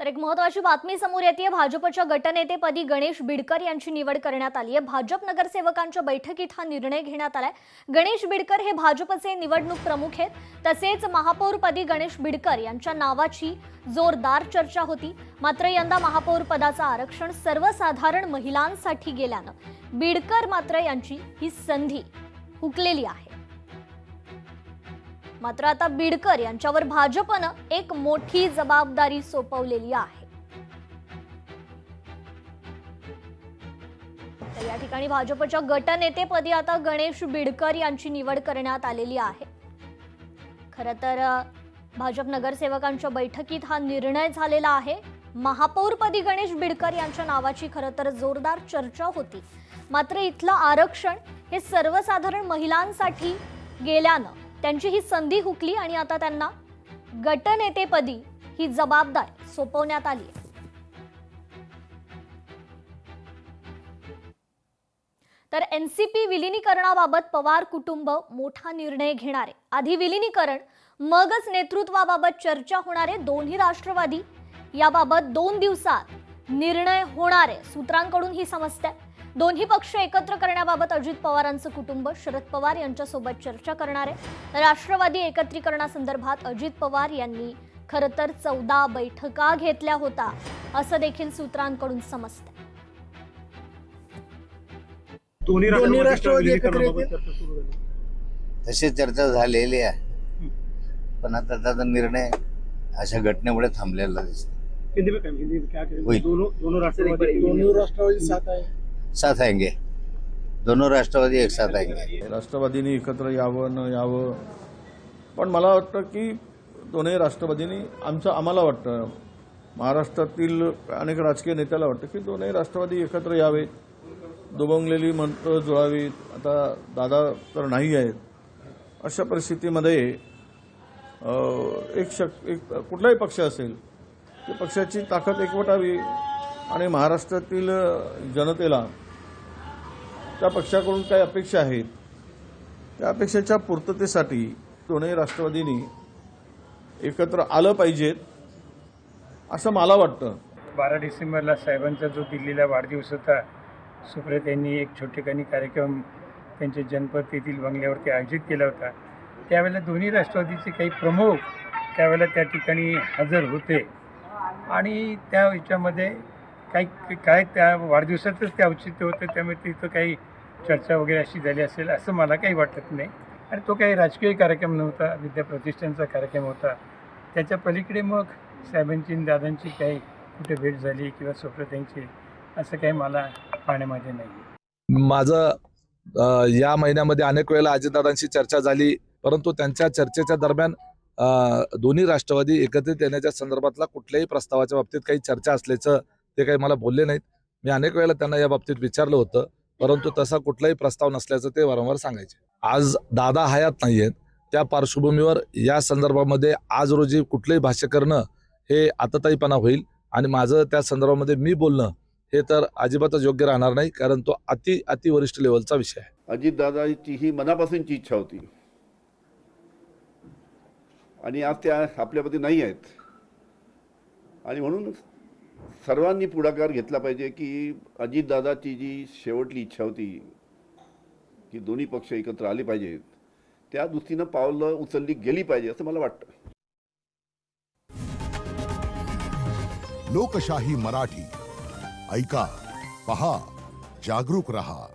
तर एक महत्त्वाची बातमी समोर येते। भाजपच्या गटनेतेपदी गणेश बिडकर यांची निवड करण्यात आली आहे। भाजप नगरसेवकांच्या बैठकीत हा निर्णय घेण्यात आलाय। गणेश बिडकर हे भाजपचे निवडणूक प्रमुख आहेत। तसेच महापौरपदी गणेश बिडकर यांच्या नावाची जोरदार चर्चा होती। मात्र यंदा महापौर पदाचं आरक्षण सर्वसाधारण महिलांसाठी गेल्यानं बिडकर मात्र यांची ही संधी हुकलेली आहे। मात्र आता बिडकर यांच्यावर भाजपनं एक मोठी जबाबदारी सोपवलेली आहे। तर या ठिकाणी भाजपच्या गटनेतेपदी आता गणेश बिडकर यांची निवड करण्यात आलेली आहे। खरं तर भाजप नगरसेवकांच्या बैठकीत हा निर्णय झालेला आहे। महापौरपदी गणेश बिडकर यांच्या नावाची खरं तर जोरदार चर्चा होती। मात्र इथलं आरक्षण हे सर्वसाधारण महिलांसाठी गेल्यानं त्यांची ही संधी हुकली आणि आता त्यांना गटनेतेपदी ही जबाबदारी सोपवण्यात आली आहे। तर एनसीपी विलीनीकरणाबाबत पवार कुटुंब मोठा निर्णय घेणार आहे। आधी विलीनीकरण मगच नेतृत्वाबाबत चर्चा होणार आहे। दोन्ही राष्ट्रवादी याबाबत 2 दिवसात निर्णय होणार आहे, सूत्रांकडून ही समजते। दोन्ही पक्ष एकत्र करण्याबाबत अजित पवारांचं कुटुंब शरद पवार यांच्यासोबत चर्चा करणार आहे। राष्ट्रवादी एकत्रीकरणासंदर्भात अजित पवार यांनी खरं तर 14 बैठका घेतल्या होत्या, असं देखील सूत्रांकडून समजतं। दोन्ही राष्ट्रवादी तशी चर्चा झालेली आहे, पण आता त्याचा निर्णय अशा घटनेमुळे थांबलेला दिसतो। दोनों राष्ट्रवादी साथ आएंगे, दोनों राष्ट्रवादी एक साथ आएंगे। राष्ट्रवादीने एकत्र यावं न यावं, पण मला वाटतं की दोन्ही राष्ट्रवादींनी आम्हाला वाटतं, महाराष्ट्रातील अनेक राजकीय नेत्याला वाटतं की दोन्ही राष्ट्रवादी एकत्र यावे, दुभंगलेली मंत्र जुळावीत। आता दादा तर नाही आहेत, अशा परिस्थितीमध्ये कुठलाही पक्ष असेल ते पक्षाची ताकद एकवटावी आणि महाराष्ट्रातील जनतेला त्या पक्षाकडून काही अपेक्षा आहेत, त्या अपेक्षेच्या पूर्ततेसाठी दोन्ही राष्ट्रवादींनी एकत्र आलं पाहिजेत, असं मला वाटतं। 12 डिसेंबरला साहेबांचा जो दिल्लीला वाढदिवस होता, सुप्रिया यांनी एक छोटेखानी कार्यक्रम त्यांच्या जनपद येथील बंगल्यावरती आयोजित केला होता। त्यावेळेला दोन्ही राष्ट्रवादीचे काही प्रमुख त्यावेळेला त्या ठिकाणी हजर होते आणि त्या विषयामध्ये काय त्या वाढदिवसाचंच ते औचित्य होतं, त्यामुळे तिथं काही चर्चा वगैरे अशी झाली असेल असं मला काही वाटत नाही। आणि तो काही राजकीय कार्यक्रम नव्हता, विद्याप्रतिष्ठानचा कार्यक्रम होता। त्याच्या पलीकडे मग साहेबांची आणि दादांची काही कुठे भेट झाली किंवा सुप्रियांची असं काही मला पाहण्यामध्ये नाही। माझं या महिन्यामध्ये अनेक वेळेला अजितदादांशी चर्चा झाली, परंतु त्यांच्या चर्चेच्या दरम्यान दोन्ही राष्ट्रवादी एकत्रित येण्याच्या संदर्भातला कुठल्याही प्रस्तावाच्या बाबतीत काही चर्चा असल्याचं ते काही मला बोलले नाहीत। मी अनेक वेळेला त्यांना या बाबतीत विचारलं होतं, परंतु तसा कुठलाही प्रस्ताव नसल्याचं ते वारंवार सांगायचे। आज दादा हयात नाहीयेत, त्या पार्श्वभूमीवर या संदर्भामध्ये आज रोजी कुठलंही भाष्य करणं हे आतताईपणा होईल आणि माझं त्या संदर्भामध्ये मी बोलणं हे तर अजिबातच योग्य राहणार नाही, कारण तो अति वरिष्ठ लेवलचा विषय आहे। अजितदादांची ही मनापासूनची इच्छा होती आणि आज त्या आपल्यामध्ये नाही आहेत आणि म्हणून सर्वांनी पुढाकार घेतला पाहिजे की अजितदादाची जी शेवटली इच्छा होती की दोन्ही पक्ष एकत्र आले पाहिजेत, त्या दृष्टीनं पावलं उचलली गेली पाहिजे असं मला वाटतं। लोकशाही मराठी ऐका, पहा, जागरूक रहा।